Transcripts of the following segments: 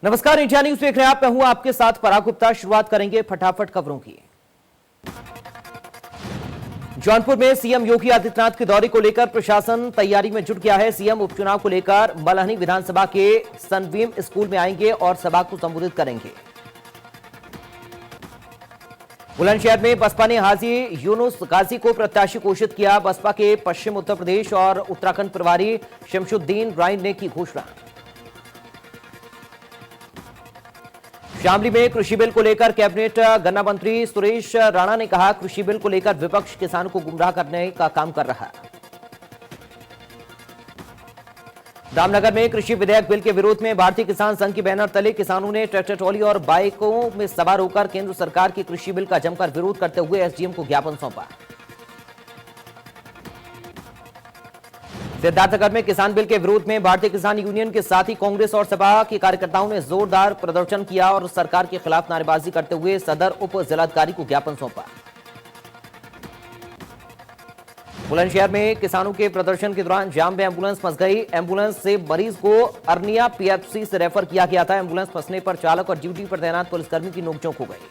नमस्कार, India news देख रहे हैं आप। मैं हूं आपके साथ पराग गुप्ता। शुरुआत करेंगे फटाफट खबरों की। जौनपुर में सीएम योगी आदित्यनाथ के दौरे को लेकर प्रशासन तैयारी में जुट गया है। सीएम उपचुनाव को लेकर मलहनी विधानसभा के सनबीम स्कूल में आएंगे और सभा को संबोधित करेंगे। बुलंदशहर में बसपा ने हाजी यूनुस गाजी को प्रत्याशी घोषित किया। बसपा के पश्चिम उत्तर प्रदेश और उत्तराखंड प्रभारी शमशुद्दीन राइन ने की घोषणा। शामली में कृषि बिल को लेकर कैबिनेट गन्ना मंत्री सुरेश राणा ने कहा, कृषि बिल को लेकर विपक्ष किसानों को गुमराह करने का काम कर रहा है। रामनगर में कृषि विधेयक बिल के विरोध में भारतीय किसान संघ के बैनर तले किसानों ने ट्रैक्टर ट्रॉली और बाइकों में सवार होकर केंद्र सरकार की कृषि बिल का जमकर विरोध करते हुए एसडीएम को ज्ञापन सौंपा। सिद्धार्थनगर में किसान बिल के विरोध में भारतीय किसान यूनियन के साथ ही कांग्रेस और सपा के कार्यकर्ताओं ने जोरदार प्रदर्शन किया और सरकार के खिलाफ नारेबाजी करते हुए सदर उप जिलाधिकारी को ज्ञापन सौंपा। बुलंदशहर में किसानों के प्रदर्शन के दौरान जाम में एम्बुलेंस फंस गई। एम्बुलेंस से मरीज को अरनिया पीएचसी से रेफर किया गया था। एम्बुलेंस फंसने पर चालक और ड्यूटी पर तैनात पुलिसकर्मी की नोकझोंक हो गई।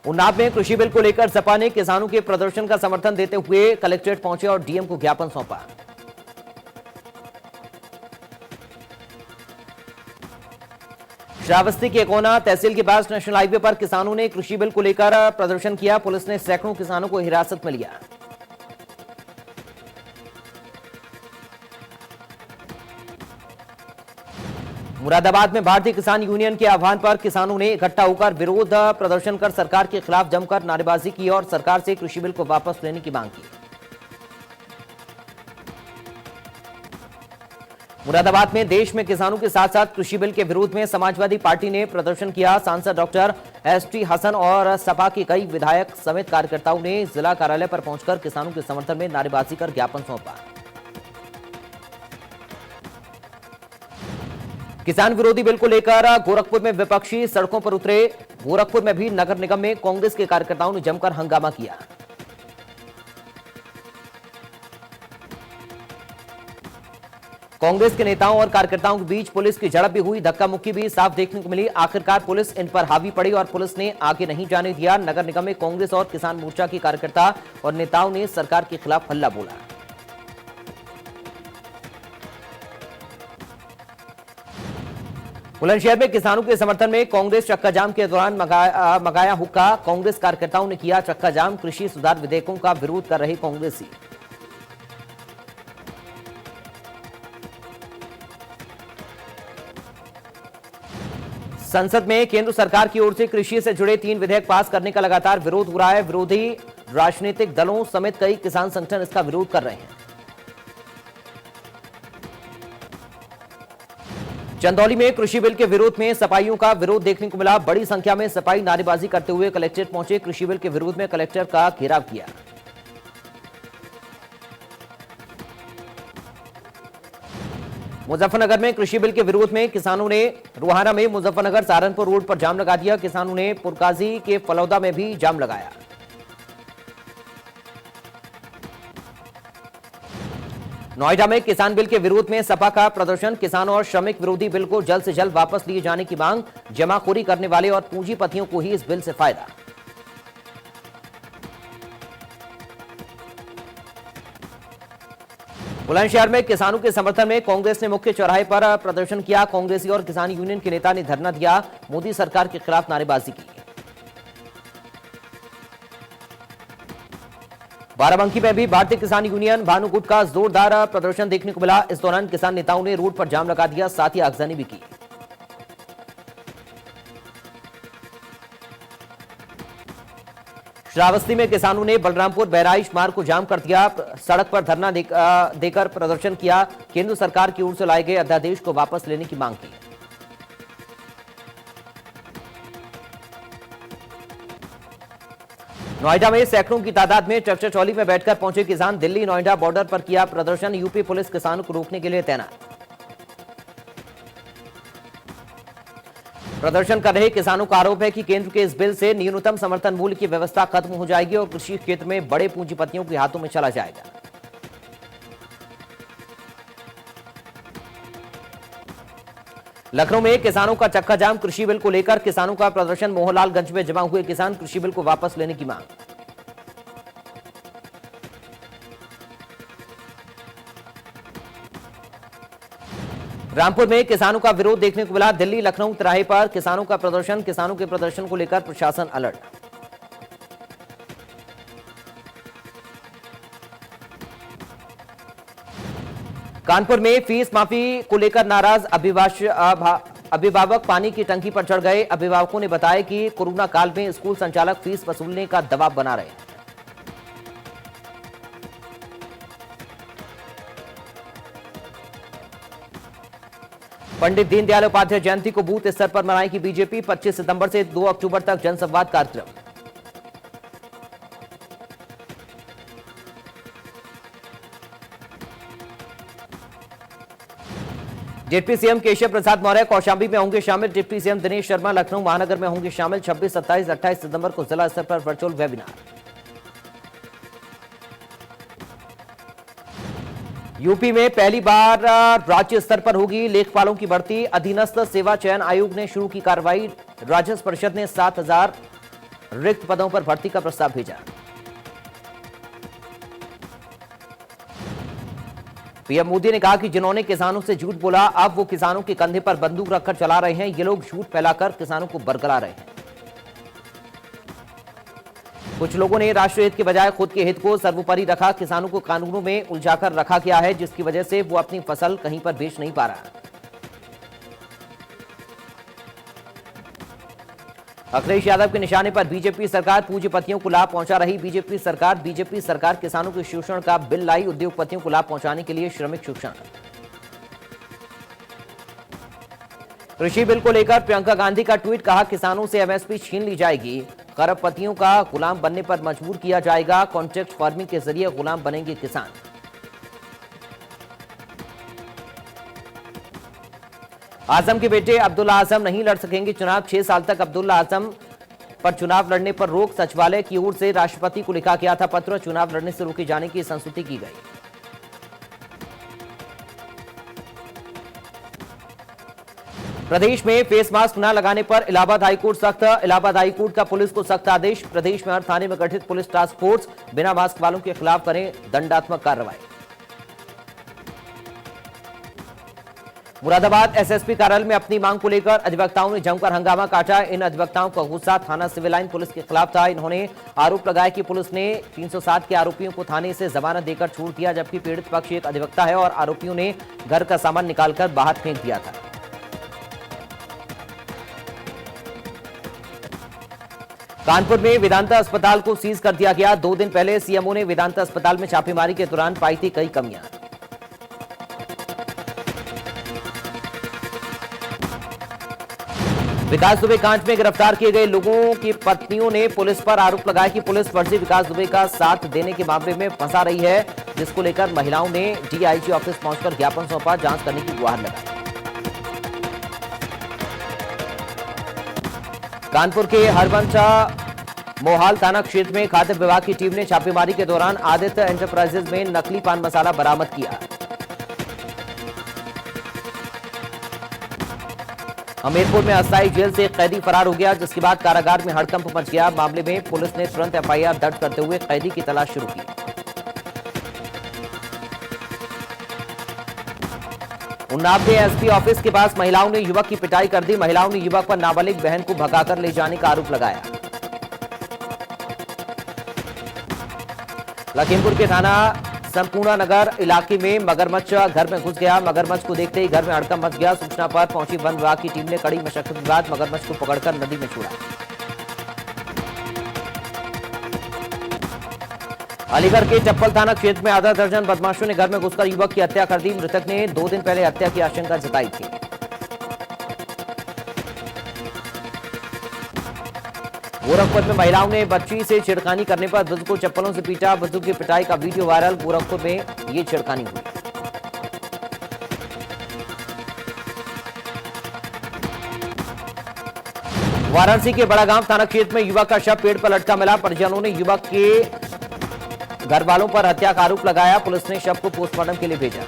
उन्नाव में कृषि बिल को लेकर सपा ने किसानों के प्रदर्शन का समर्थन देते हुए कलेक्ट्रेट पहुंचे और डीएम को ज्ञापन सौंपा। श्रावस्ती के कोना तहसील के पास नेशनल हाईवे पर किसानों ने कृषि बिल को लेकर प्रदर्शन किया। पुलिस ने सैकड़ों किसानों को हिरासत में लिया। मुरादाबाद में भारतीय किसान यूनियन के आह्वान पर किसानों ने इकट्ठा होकर विरोध प्रदर्शन कर सरकार के खिलाफ जमकर नारेबाजी की और सरकार से कृषि बिल को वापस लेने की मांग की। मुरादाबाद में देश में किसानों के साथ साथ कृषि बिल के विरोध में समाजवादी पार्टी ने प्रदर्शन किया। सांसद डॉक्टर एसटी हसन और सपा के कई विधायक समेत कार्यकर्ताओं ने जिला कार्यालय पर पहुंचकर किसानों के समर्थन में नारेबाजी कर ज्ञापन सौंपा। किसान विरोधी बिल को लेकर गोरखपुर में विपक्षी सड़कों पर उतरे। गोरखपुर में भी नगर निगम में कांग्रेस के कार्यकर्ताओं ने जमकर हंगामा किया। कांग्रेस के नेताओं और कार्यकर्ताओं के बीच पुलिस की झड़प भी हुई। धक्का मुक्की भी साफ देखने को मिली। आखिरकार पुलिस इन पर हावी पड़ी और पुलिस ने आगे नहीं जाने दिया। नगर निगम में कांग्रेस और किसान मोर्चा के कार्यकर्ता और नेताओं ने सरकार के खिलाफ हल्ला बोला। बुलंदशहर में किसानों के समर्थन में कांग्रेस चक्का जाम के दौरान मंगाया हुक्का। कांग्रेस कार्यकर्ताओं ने किया चक्का जाम। कृषि सुधार विधेयकों का विरोध कर रहे कांग्रेसी। संसद में केंद्र सरकार की ओर से कृषि से जुड़े 3 विधेयक पास करने का लगातार विरोध हो रहा है। विरोधी राजनीतिक दलों समेत कई किसान संगठन इसका विरोध कर रहे हैं। चंदौली में कृषि बिल के विरोध में सपाइयों का विरोध देखने को मिला। बड़ी संख्या में सपाई नारेबाजी करते हुए कलेक्ट्रेट पहुंचे। कृषि बिल के विरोध में कलेक्टर का घेराव किया। मुजफ्फरनगर में कृषि बिल के विरोध में किसानों ने रोहाना में मुजफ्फरनगर सहारनपुर रोड पर जाम लगा दिया। किसानों ने पुरकाजी के फलौदा में भी जाम लगाया। नोएडा में किसान बिल के विरोध में सपा का प्रदर्शन। किसान और श्रमिक विरोधी बिल को जल्द से जल्द वापस लिए जाने की मांग। जमाखोरी करने वाले और पूंजीपतियों को ही इस बिल से फायदा। बुलंदशहर में किसानों के समर्थन में कांग्रेस ने मुख्य चौराहे पर प्रदर्शन किया। कांग्रेसी और किसान यूनियन के नेता ने धरना दिया। मोदी सरकार के खिलाफ नारेबाजी की। बाराबंकी में भी भारतीय किसान यूनियन भानुकुट का जोरदार प्रदर्शन देखने को मिला। इस दौरान किसान नेताओं ने रोड पर जाम लगा दिया, साथ ही आगजनी भी की। श्रावस्ती में किसानों ने बलरामपुर बहराइच मार्ग को जाम कर दिया। सड़क पर धरना देकर प्रदर्शन किया। केंद्र सरकार की ओर से लाए गए अध्यादेश को वापस लेने की मांग की। नोएडा में सैकड़ों की तादाद में ट्रैक्टर ट्रॉली में बैठकर पहुंचे किसान। दिल्ली नोएडा बॉर्डर पर किया प्रदर्शन। यूपी पुलिस किसानों को रोकने के लिए तैनात। प्रदर्शन कर रहे किसानों का आरोप है कि केंद्र के इस बिल से न्यूनतम समर्थन मूल्य की व्यवस्था खत्म हो जाएगी और कृषि क्षेत्र में बड़े पूंजीपतियों के हाथों में चला जाएगा। लखनऊ में किसानों का चक्का जाम, कृषि बिल को लेकर किसानों का प्रदर्शन। मोहनलालगंज में जमा हुए किसान, कृषि बिल को वापस लेने की मांग। रामपुर में किसानों का विरोध देखने को मिला। दिल्ली लखनऊ तिराहे पर किसानों का प्रदर्शन, किसानों के प्रदर्शन को लेकर प्रशासन अलर्ट। कानपुर में फीस माफी को लेकर नाराज अभिभावक पानी की टंकी पर चढ़ गए। अभिभावकों ने बताया कि कोरोना काल में स्कूल संचालक फीस वसूलने का दबाव बना रहे हैं। पंडित दीनदयाल उपाध्याय जयंती को बूथ स्तर पर मनाएगी बीजेपी। 25 सितंबर से 2 अक्टूबर तक जनसंवाद कार्यक्रम। डिप्टी सीएम केशव प्रसाद मौर्य कौशांबी में होंगे शामिल। डिप्टी सीएम दिनेश शर्मा लखनऊ महानगर में होंगे शामिल। 26, 27, 28 सितंबर को जिला स्तर पर वर्चुअल वेबिनार। यूपी में पहली बार राज्य स्तर पर होगी लेखपालों की भर्ती। अधीनस्थ सेवा चयन आयोग ने शुरू की कार्रवाई। राजस्व परिषद ने 7,000 रिक्त पदों पर भर्ती का प्रस्ताव भेजा। पीएम मोदी ने कहा कि जिन्होंने किसानों से झूठ बोला, अब वो किसानों के कंधे पर बंदूक रखकर चला रहे हैं। ये लोग झूठ फैलाकर किसानों को बरगला रहे हैं। कुछ लोगों ने राष्ट्रीय हित के बजाय खुद के हित को सर्वोपरि रखा। किसानों को कानूनों में उलझाकर रखा गया है, जिसकी वजह से वो अपनी फसल कहीं पर बेच नहीं पा रहा। अखिलेश यादव के निशाने पर बीजेपी सरकार पूंजीपतियों को लाभ पहुंचा रही। बीजेपी सरकार किसानों के शोषण का बिल लाई। उद्योगपतियों को लाभ पहुंचाने के लिए श्रमिक शोषण। कृषि बिल को लेकर प्रियंका गांधी का ट्वीट, कहा किसानों से एमएसपी छीन ली जाएगी। खरबपतियों का गुलाम बनने पर मजबूर किया जाएगा। कॉन्ट्रैक्ट फार्मिंग के जरिए गुलाम बनेंगे किसान। आजम के बेटे अब्दुल्ला आजम नहीं लड़ सकेंगे चुनाव। 6 साल तक अब्दुल्ला आजम पर चुनाव लड़ने पर रोक। सचिवालय की ओर से राष्ट्रपति को लिखा गया था पत्र। चुनाव लड़ने से रोके जाने की संस्तुति की गई। प्रदेश में फेस मास्क न लगाने पर इलाहाबाद हाईकोर्ट सख्त। इलाहाबाद हाईकोर्ट का पुलिस को सख्त आदेश। प्रदेश में हर थाने में गठित पुलिस टास्क फोर्स। बिना मास्क वालों के खिलाफ करें दंडात्मक कार्रवाई। मुरादाबाद एसएसपी कार्यालय में अपनी मांग को लेकर अधिवक्ताओं ने जमकर हंगामा काटा। इन अधिवक्ताओं का गुस्सा थाना सिविल लाइन पुलिस के खिलाफ था। इन्होंने आरोप लगाया कि पुलिस ने 307 के आरोपियों को थाने से जमानत देकर छोड़ दिया, जबकि पीड़ित पक्ष एक अधिवक्ता है और आरोपियों ने घर का सामान निकालकर बाहर फेंक दिया था। कानपुर में वेदांता अस्पताल को सीज कर दिया गया। 2 दिन पहले सीएमओ ने वेदांता अस्पताल में छापेमारी के दौरान पाई थी कई कमियां। विकास दुबे कांड में गिरफ्तार किए गए लोगों की पत्नियों ने पुलिस पर आरोप लगाया कि पुलिस फर्जी विकास दुबे का साथ देने के मामले में फंसा रही है, जिसको लेकर महिलाओं ने डीआईजी ऑफिस पहुंचकर ज्ञापन सौंपा। जांच करने की गुहार लगाई। कानपुर के हरबंसा मोहाल थाना क्षेत्र में खाद्य विभाग की टीम ने छापेमारी के दौरान आदित्य एंटरप्राइजेज में नकली पान मसाला बरामद किया। हमीरपुर में अस्थायी जेल से एक कैदी फरार हो गया, जिसके बाद कारागार में हड़कंप मच गया। मामले में पुलिस ने तुरंत एफआईआर दर्ज करते हुए कैदी की तलाश शुरू की। उन्नाव में एसपी ऑफिस के पास महिलाओं ने युवक की पिटाई कर दी। महिलाओं ने युवक पर नाबालिग बहन को भगाकर ले जाने का आरोप लगाया। लखीमपुर के थाना संपूर्ण नगर इलाके में मगरमच्छ घर में घुस गया। मगरमच्छ को देखते ही घर में हड़कंप मच गया। सूचना पर पहुंची वन विभाग की टीम ने कड़ी मशक्कत के बाद मगरमच्छ को पकड़कर नदी में छोड़ा। अलीगढ़ के चप्पल थाना क्षेत्र में आधा दर्जन बदमाशों ने घर में घुसकर युवक की हत्या कर दी। मृतक ने 2 दिन पहले हत्या की आशंका जताई थी। गोरखपुर में महिलाओं ने बच्ची से छेड़खानी करने पर बुजुर्ग को चप्पलों से पीटा। बुजुर्ग की पिटाई का वीडियो वायरल। गोरखपुर में ये छेड़खानी हुई। वाराणसी के बड़ागांव थाना क्षेत्र में युवक का शव पेड़ पर लटका मिला। परिजनों ने युवक के घर वालों पर हत्या का आरोप लगाया। पुलिस ने शव को पोस्टमार्टम के लिए भेजा।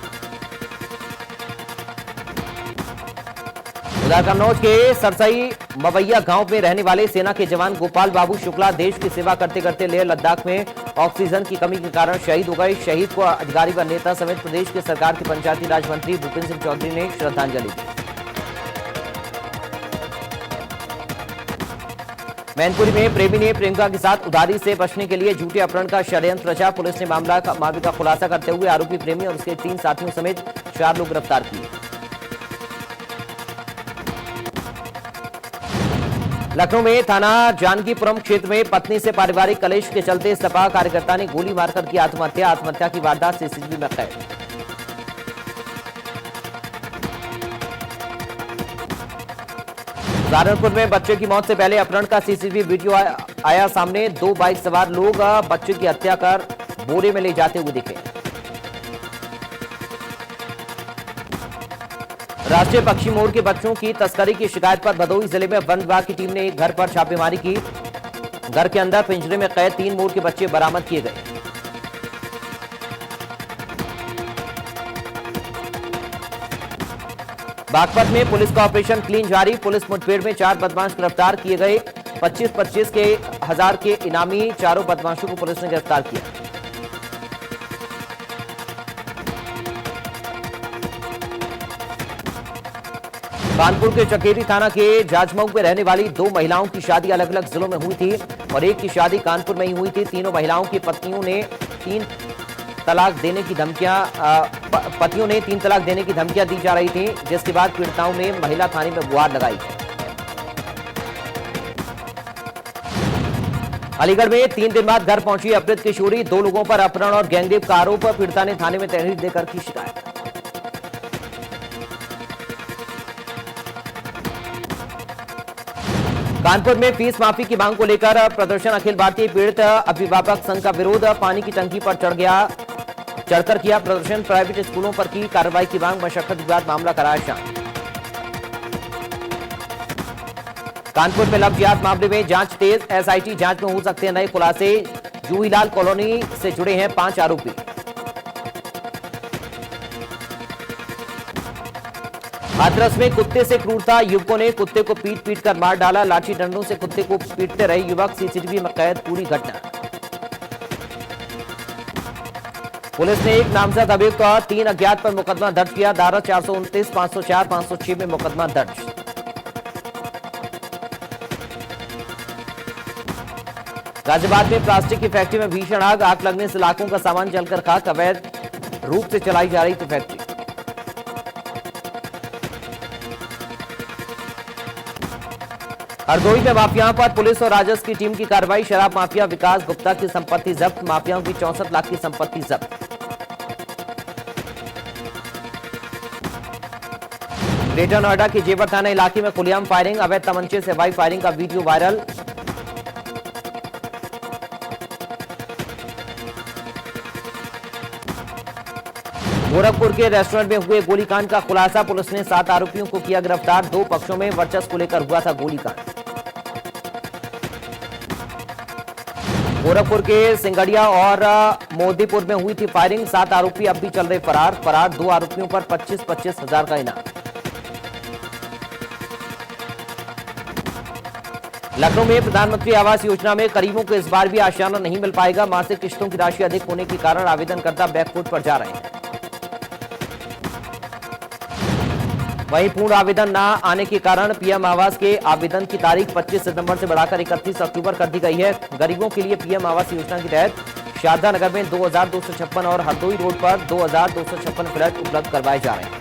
उधर कन्नौज के सरसई मवैया गांव में रहने वाले सेना के जवान गोपाल बाबू शुक्ला देश की सेवा करते करते लेह लद्दाख में ऑक्सीजन की कमी के कारण शहीद हो गए। शहीद को अधिकारी व नेता समेत प्रदेश के सरकार के पंचायती राज मंत्री भूपेंद्र सिंह चौधरी ने श्रद्धांजलि दी। मैनपुरी में प्रेमी ने प्रेमिका के साथ उधारी से बचने के लिए झूठे अपहरण का षड्यंत्र रचा। पुलिस ने मामले का खुलासा करते हुए आरोपी प्रेमी और उसके 3 साथियों समेत 4 लोग गिरफ्तार किए। लखनऊ में थाना जानकीपुरम क्षेत्र में पत्नी से पारिवारिक कलेश के चलते सपा कार्यकर्ता ने गोली मारकर की आत्महत्या। आत्महत्या की वारदात सीसीटीवी में कैद। सहारनपुर में बच्चे की मौत से पहले अपहरण का सीसीटीवी वीडियो आया सामने। 2 बाइक सवार लोग बच्चे की हत्या कर बोरे में ले जाते हुए दिखे। राष्ट्रीय पक्षी मोर के बच्चों की तस्करी की शिकायत पर भदोही जिले में वन विभाग की टीम ने एक घर पर छापेमारी की। घर के अंदर पिंजरे में कैद 3 मोर के बच्चे बरामद किए गए। बागपत में पुलिस का ऑपरेशन क्लीन जारी। पुलिस मुठभेड़ में 4 बदमाश गिरफ्तार किए गए। 25-25 के 1000 के इनामी चारों बदमाशों को पुलिस ने गिरफ्तार किया। कानपुर के चकेरी थाना के जाजमऊ में रहने वाली 2 महिलाओं की शादी अलग अलग जिलों में हुई थी और एक की शादी कानपुर में ही हुई थी। तीनों महिलाओं की पत्नियों ने 3 तलाक देने की धमकियां दी जा रही थी, जिसके बाद पीड़िताओं ने महिला थाने में गुहार लगाई। अलीगढ़ में 3 दिन बाद घर पहुंची अपहृत किशोरी। 2 लोगों पर अपहरण और गैंगरेप का आरोप। पीड़िता ने थाने में तहरीर देकर की शिकायत। कानपुर में फीस माफी की मांग को लेकर प्रदर्शन। अखिल भारतीय पीड़ित अभिभावक संघ का विरोध। पानी की टंकी पर चढ़कर किया प्रदर्शन। प्राइवेट स्कूलों पर की कार्रवाई की मांग। मशक्कत के बाद मामला कराया शांत। कानपुर में लव जिहाद मामले में जांच तेज। एसआईटी जांच में हो सकते हैं नए खुलासे। जूहीलाल कॉलोनी से जुड़े हैं 5 आरोपी। हाथरस में कुत्ते से क्रूरता। युवकों ने कुत्ते को पीट कर मार डाला। लाठी डंडों से कुत्ते को पीटते रहे युवक। सीसीटीवी में कैद पूरी घटना। पुलिस ने एक नामजद अभियुक्त और 3 अज्ञात पर मुकदमा दर्ज किया। धारा 429, 504, 506 में मुकदमा दर्ज। गाजियाबाद में प्लास्टिक की फैक्ट्री में भीषण आग। आग लगने से लाखों का सामान जलकर खाक। अवैध रूप से चलाई जा रही थी फैक्ट्री। हरदोई में माफियाओं पर पुलिस और राजस्व की टीम की कार्रवाई। शराब माफिया विकास गुप्ता की संपत्ति जब्त। माफियाओं की 64 लाख की संपत्ति जब्त। ग्रेटर नोएडा के जेवर थाना इलाके में खुलेआम फायरिंग। अवैध तमंचे से हवाई फायरिंग का वीडियो वायरल। गोरखपुर के रेस्टोरेंट में हुए गोलीकांड का खुलासा। पुलिस ने 7 आरोपियों को किया गिरफ्तार। 2 पक्षों में वर्चस्व को लेकर हुआ था गोलीकांड। गोरखपुर के सिंगड़िया और मोदीपुर में हुई थी फायरिंग। 7 आरोपी अब भी चल रहे फरार। 2 आरोपियों पर 25-25 हजार का इनाम। लखनऊ में प्रधानमंत्री आवास योजना में गरीबों को इस बार भी आशियाना नहीं मिल पाएगा। मासिक किश्तों की राशि अधिक होने के कारण आवेदनकर्ता बैकफुट पर जा रहे हैं। वहीं पूर्ण आवेदन न आने के कारण पीएम आवास के आवेदन की तारीख 25 सितंबर से बढ़ाकर 31 अक्टूबर कर दी गई है। गरीबों के लिए पीएम आवास योजना के तहत शारदा नगर में 2256 और हरदोई रोड पर 2256 फ्लैट उपलब्ध करवाए जा रहे हैं।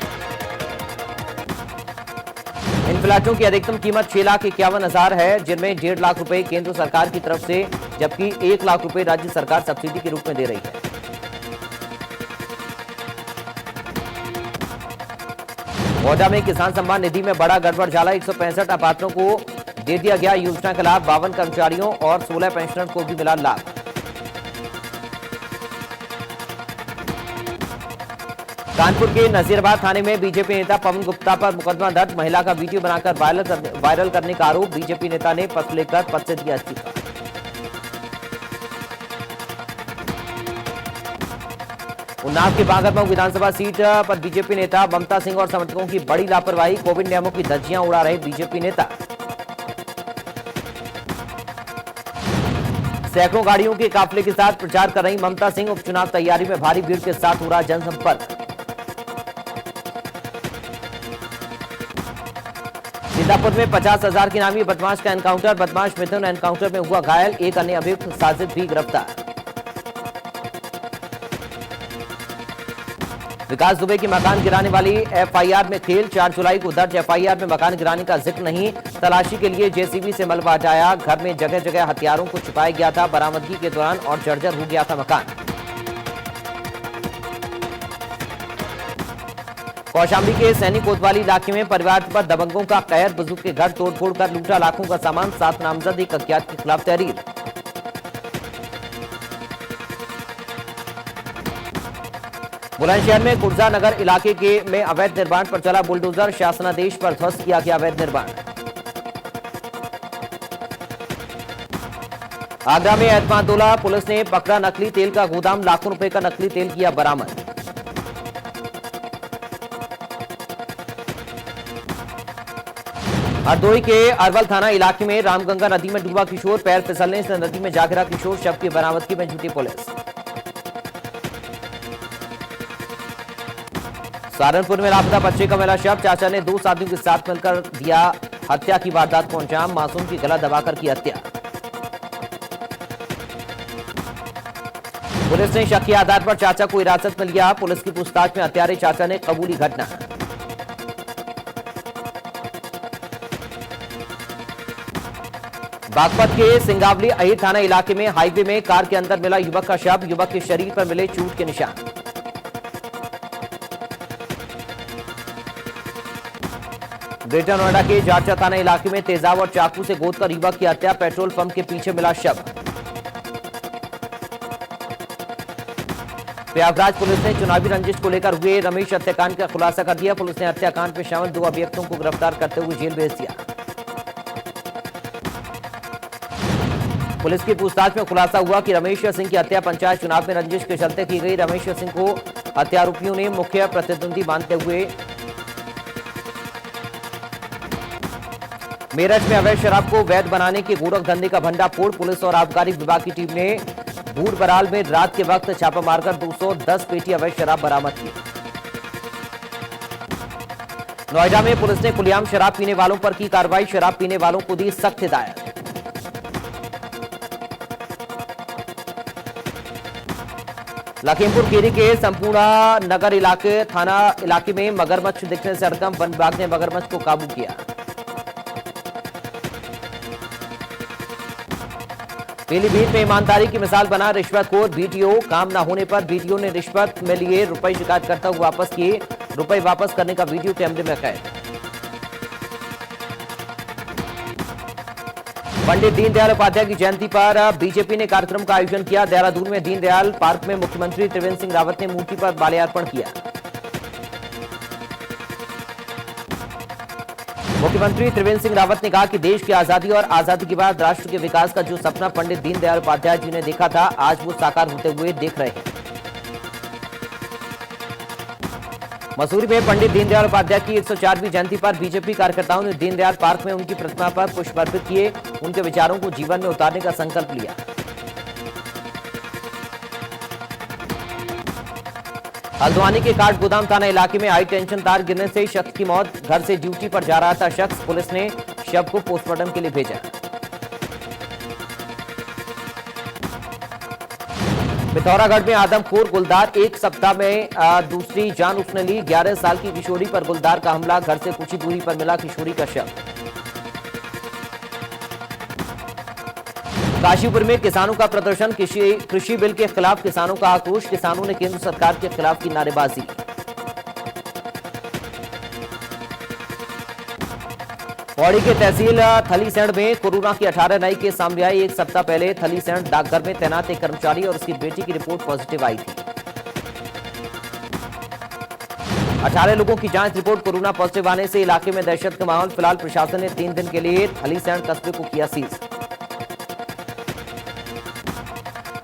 इन फ्लैटों की अधिकतम कीमत 6,51,000 है, जिनमें 1.5 लाख रुपए केंद्र सरकार की तरफ से जबकि 1 लाख रुपए राज्य सरकार सब्सिडी के रूप में दे रही है। गोड्डा में किसान सम्मान निधि में बड़ा गड़बड़झाला। 165 अपात्रों को दे दिया गया योजना का लाभ। 52 कर्मचारियों और 16 पेंशनर को भी मिला लाभ। कानपुर के नजीराबाद थाने में बीजेपी नेता पवन गुप्ता पर मुकदमा दर्ज। महिला का वीडियो बनाकर वायरल करने का आरोप। बीजेपी नेता ने पद लेकर पद से दिया इस्तीफा। उन्नाव के बागरमऊ विधानसभा सीट पर बीजेपी नेता ममता सिंह और समर्थकों की बड़ी लापरवाही, कोविड नियमों की धज्जियां उड़ा रहे बीजेपी नेता। सैकड़ों गाड़ियों के काफिले के साथ प्रचार कर रही ममता सिंह, उपचुनाव तैयारी में भारी भीड़ के साथ हो रहा जनसंपर्क। सीतापुर में 50,000 के नामी बदमाश का एनकाउंटर, बदमाश मिथुन एनकाउंटर में हुआ घायल, एक अन्य अभियुक्त साजिद भी गिरफ्तार। विकास दुबे की मकान गिराने वाली एफआईआर में खेल, 4 जुलाई को दर्ज एफआईआर में मकान गिराने का जिक्र नहीं। तलाशी के लिए जेसीबी से मलबा हटाया, घर में जगह जगह हथियारों को छुपाया गया था, बरामदगी के दौरान और जर्जर हो गया था मकान। कौशाम्बी के सैनिक कोतवाली इलाके में परिवार पर दबंगों का कहर, बुजुर्ग के घर तोड़फोड़ कर लूटा लाखों का सामान, 7 नामजद, एक अज्ञात के खिलाफ तहरीर। बुलंदशहर में कुर्जा नगर इलाके में अवैध निर्माण पर चला बुलडोजर, शासनादेश पर ध्वस्त किया गया अवैध निर्माण। आगरा में एतमादुल्ला पुलिस ने पकड़ा नकली तेल का गोदाम, लाखों रुपए का नकली तेल किया बरामद। हरदोई के अरवल थाना इलाके में रामगंगा नदी में डूबा किशोर, पैर फिसलने से नदी में जा गिरा किशोर, शव की बरामदगी में जुटी पुलिस। सहारनपुर में लापता बच्चे का मिला शव, चाचा ने 2 साथियों के साथ मिलकर दिया हत्या की वारदात को अंजाम, मासूम की गला दबाकर की हत्या। पुलिस ने शक के आधार पर चाचा को हिरासत में लिया, पुलिस की पूछताछ में हत्यारे चाचा ने कबूली घटना। बागपत के सिंगावली अहिर थाना इलाके में हाईवे में कार के अंदर मिला युवक का शव, युवक के शरीर पर मिले चोट के निशान। ग्रेटर नोएडा के जाटचा थाना इलाके में तेजाब और चाकू से गोदकर युवक की हत्या, पेट्रोल पंप के पीछे मिला शव। प्रयागराज पुलिस ने चुनावी रंजिश को लेकर हुए रमेश हत्याकांड का खुलासा कर दिया, पुलिस ने हत्याकांड में शामिल 2 अभियुक्तों को गिरफ्तार करते हुए जेल भेज दिया। पुलिस की पूछताछ में खुलासा हुआ कि रमेश सिंह की हत्या पंचायत चुनाव में रंजिश के चलते की गई। रमेश सिंह को हत्यारोपियों ने मुख्य प्रतिद्वंदी मानते हुए मेरठ में अवैध शराब को वैध बनाने के गोरख धंधे का भंडाफोड़, पुलिस और आबकारी विभाग की टीम ने बूढ़ बराल में रात के वक्त छापा मारकर 210 पेटी अवैध शराब बरामद की। नोएडा में पुलिस ने खुलेआम शराब पीने वालों पर की कार्रवाई, शराब पीने वालों को दी सख्त हिदायत। लखीमपुर खीरी के संपूर्णा नगर इलाके थाना इलाके में मगरमच्छ दिखने से हड़कंप, वन विभाग ने मगरमच्छ को काबू किया। पीलीभीत में ईमानदारी की मिसाल बना रिश्वतखोर बीटीओ, काम न होने पर बीटीओ ने रिश्वत में लिए रुपए शिकायत करता हुआ वापस किए, रुपए वापस करने का वीडियो कैमरे में कैद। पंडित दीनदयाल उपाध्याय की जयंती पर बीजेपी ने कार्यक्रम का आयोजन किया, देहरादून में दीनदयाल पार्क में मुख्यमंत्री त्रिवेंद्र सिंह रावत ने मूर्ति पर माल्यार्पण किया। मुख्यमंत्री त्रिवेंद्र सिंह रावत ने कहा कि देश की आजादी और आजादी के बाद राष्ट्र के विकास का जो सपना पंडित दीनदयाल उपाध्याय जी ने देखा था, आज वो साकार होते हुए देख रहे हैं। मसूरी में पंडित दीनदयाल उपाध्याय की 104वीं जयंती पर बीजेपी कार्यकर्ताओं ने दीनदयाल पार्क में उनकी प्रतिमा पर पुष्प अर्पित किए, उनके विचारों को जीवन में उतारने का संकल्प लिया। हल्द्वानी के काठ गोदाम थाना इलाके में हाई टेंशन तार गिरने से शख्स की मौत, घर से ड्यूटी पर जा रहा था शख्स, पुलिस ने शव को पोस्टमार्टम के लिए भेजा। पिथौरागढ़ में आदमखोर गुलदार, 1 सप्ताह में दूसरी जान उसने ली, 11 साल की किशोरी पर गुलदार का हमला, घर से कुछ ही दूरी पर मिला किशोरी का शव। काशीपुर में किसानों का प्रदर्शन, कृषि बिल के खिलाफ किसानों का आक्रोश, किसानों ने केंद्र सरकार के खिलाफ की नारेबाजी। पौड़ी के तहसील थलीसैंण में कोरोना की 18 नए केस सामने आए। 1 सप्ताह पहले थलीसैंण डाकघर में तैनात एक कर्मचारी और उसकी बेटी की रिपोर्ट पॉजिटिव आई थी। 18 लोगों की जांच रिपोर्ट कोरोना पॉजिटिव आने से इलाके में दहशत का माहौल। फिलहाल प्रशासन ने 3 दिन के लिए थलीसैंण कस्बे को किया सीज।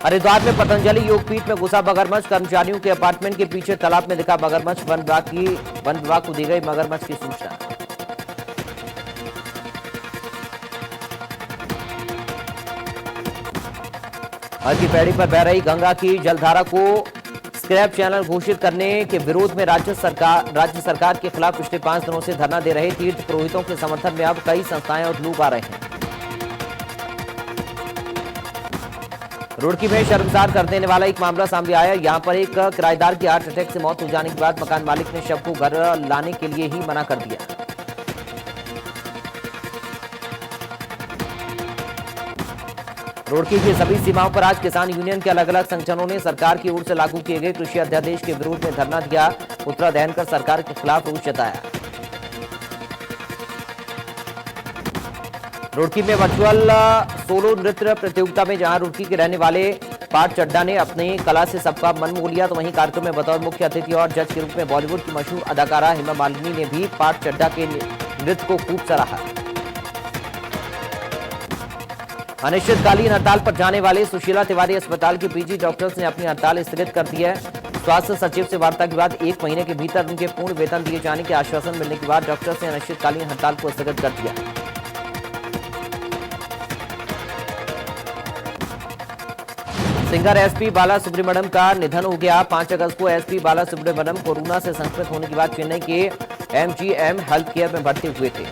हरिद्वार में पतंजलि योगपीठ में घुसा मगरमच्छ, कर्मचारियों के अपार्टमेंट के पीछे तालाब में दिखा मगरमच्छ, वन विभाग को दी गई मगरमच्छ की सूचना। हर की पैड़ी पर बह रही गंगा की जलधारा को स्क्रैप चैनल घोषित करने के विरोध में राज्य सरकार के खिलाफ पिछले 5 दिनों से धरना दे रहे तीर्थ पुरोहितों के समर्थन में अब कई संस्थाएं और लोग आ रहे हैं। रुड़की में शर्मसार कर देने वाला एक मामला सामने आया। यहां पर एक किराएदार की हार्ट अटैक से मौत हो जाने के बाद मकान मालिक ने शव को घर लाने के लिए ही मना कर दिया। रुड़की की सभी सीमाओं पर आज किसान यूनियन के अलग अलग संगठनों ने सरकार की ओर से लागू किए गए कृषि अध्यादेश के विरोध में धरना दिया। पुतला दहन कर सरकार के खिलाफ रोष जताया। रुड़की में वर्चुअल सोलो नृत्य प्रतियोगिता में जहां रुड़की के रहने वाले पार्थ चड्ढा ने अपनी कला से सबका मन मोह लिया, तो वहीं कार्यक्रम में बतौर मुख्य अतिथि और जज के रूप में बॉलीवुड की मशहूर अदाकारा हेमा मालिनी ने भी पार्थ चड्ढा के नृत्य को खूब सराहा। अनिश्चितकालीन हड़ताल पर जाने वाले सुशीला तिवारी अस्पताल के पीजी डॉक्टर्स ने अपनी हड़ताल स्थगित कर दी है। स्वास्थ्य सचिव से वार्ता के बाद 1 महीने के भीतर उनके पूर्ण वेतन दिए जाने के आश्वासन मिलने के बाद डॉक्टर्स ने अनिश्चितकालीन हड़ताल को स्थगित कर दिया। सिंगर एसपी बाला सुब्रमण्यम का निधन हो गया। 5 अगस्त को एसपी बाला सुब्रमण्यम कोरोना से संक्रमित होने के बाद चेन्नई के एमजीएम हेल्थ केयर में भर्ती हुए थे।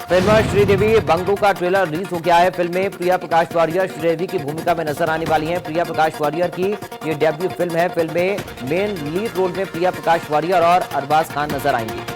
फिल्म श्रीदेवी बंगलो का ट्रेलर रिलीज हो गया है। फिल्म में प्रिया प्रकाश वारियर श्रीदेवी की भूमिका में नजर आने वाली हैं। प्रिया प्रकाश वारियर की ये डेब्यू फिल्म है। फिल्म में मेन लीड रोल में प्रिया प्रकाश वारियर और अरबाज खान नजर आएंगे।